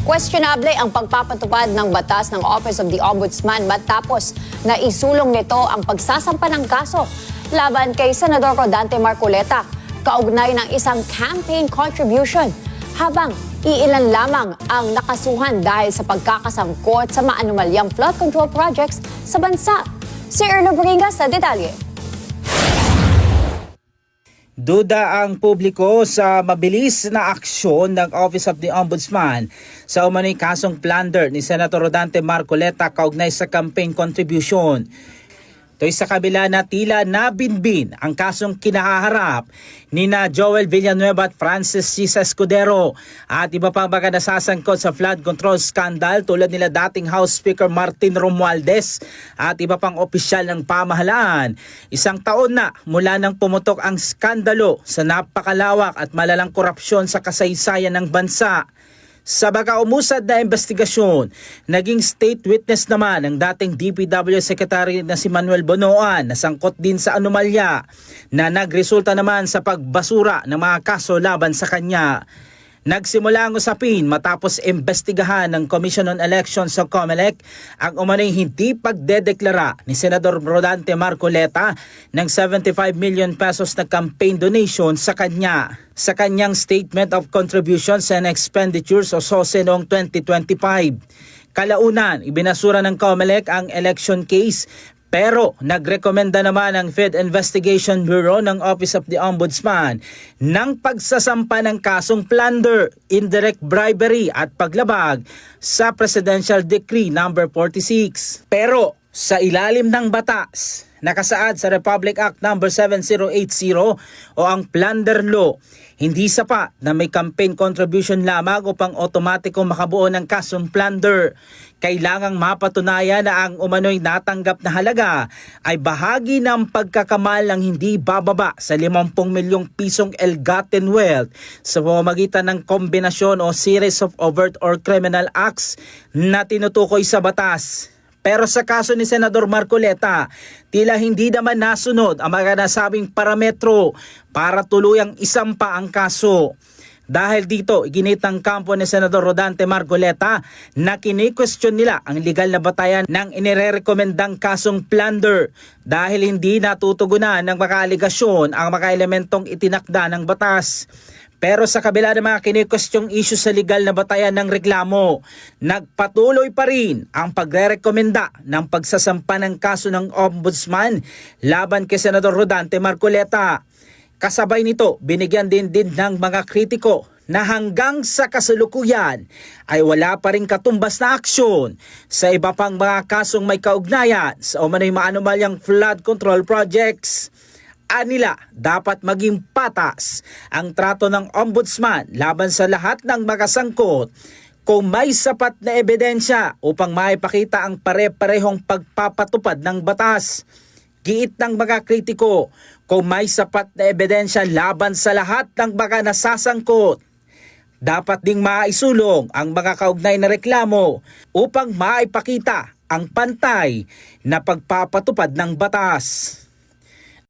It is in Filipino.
Questionable ang pagpapatupad ng batas ng Office of the Ombudsman matapos na isulong nito ang pagsasampa ng kaso laban kay Senador Rodante Marcoleta kaugnay ng isang campaign contribution, habang iilan lamang ang nakasuhan dahil sa pagkakasangkot sa maanumalyang flood control projects sa bansa. Si Erlo Bringas sa detalye. Duda ang publiko sa mabilis na aksyon ng Office of the Ombudsman sa umano'y kasong plunder ni Senator Rodante Marcoleta kaugnay sa campaign contribution. Ito'y sa kabila na tila nabinbin ang kasong kinahaharap ni na Joel Villanueva at Francis Cisa Escudero at iba pang mga nasasangkot sa flood control scandal tulad nila dating House Speaker Martin Romualdez at iba pang opisyal ng pamahalaan. Isang taon na mula nang pumutok ang skandalo sa napakalawak at malalang korupsyon sa kasaysayan ng bansa. Sa baka-umusad na investigasyon, naging state witness naman ang dating DPW Secretary na si Manuel Bonoan na sangkot din sa anomalya na nagresulta naman sa pagbasura ng mga kaso laban sa kanya. Nagsimula ang usapin matapos imbestigahan ng Commission on Elections sa COMELEC ang umano'y hindi pagdedeklara ni Senador Rodante Marcoleta ng 75 million pesos na campaign donation sa kanya sa kanyang Statement of Contributions and Expenditures o SOSE noong 2025. Kalaunan, ibinasura ng COMELEC ang election case, pero nagrekomenda naman ang Fed Investigation Bureau ng Office of the Ombudsman ng pagsasampa ng kasong plunder, indirect bribery at paglabag sa Presidential Decree No. 46. Pero sa ilalim ng batas, nakasaad sa Republic Act No. 7080 o ang Plunder Law, hindi sapat na may campaign contribution lamang upang otomatikong makabuo ng kasong plunder. Kailangang mapatunayan na ang umano'y natanggap na halaga ay bahagi ng pagkakamal ng hindi bababa sa 50 milyong pisong ill-gotten wealth sa pamamagitan ng kombinasyon o series of overt or criminal acts na tinutukoy sa batas. Pero sa kaso ni Senador Marcoleta, tila hindi naman nasunod ang mga nasabing parametro para tuluyang isampa ang kaso. Dahil dito, iginit ang kampo ni Senador Rodante Marcoleta na kini-question nila ang legal na batayan ng inirekomendang kasong plunder dahil hindi natutugunan ng mga aligasyon ang mga elementong itinakda ng batas. Pero sa kabila ng mga kini-questioning issue sa legal na batayan ng reklamo, nagpatuloy pa rin ang pagrerekomenda ng pagsasampa ng kaso ng Ombudsman laban kay Senador Rodante Marcoleta. Kasabay nito, binigyan din ng mga kritiko na hanggang sa kasalukuyan ay wala pa rin katumbas na aksyon sa iba pang mga kasong may kaugnayan sa umano'y maanumalyang flood control projects. Anila, dapat maging patas ang trato ng Ombudsman laban sa lahat ng mga sangkot kung may sapat na ebidensya upang maipakita ang pare-parehong pagpapatupad ng batas. Giit ng mga kritiko, kung may sapat na ebidensya laban sa lahat ng mga nasasangkot, dapat ding maisulong ang mga kaugnay na reklamo upang maipakita ang pantay na pagpapatupad ng batas.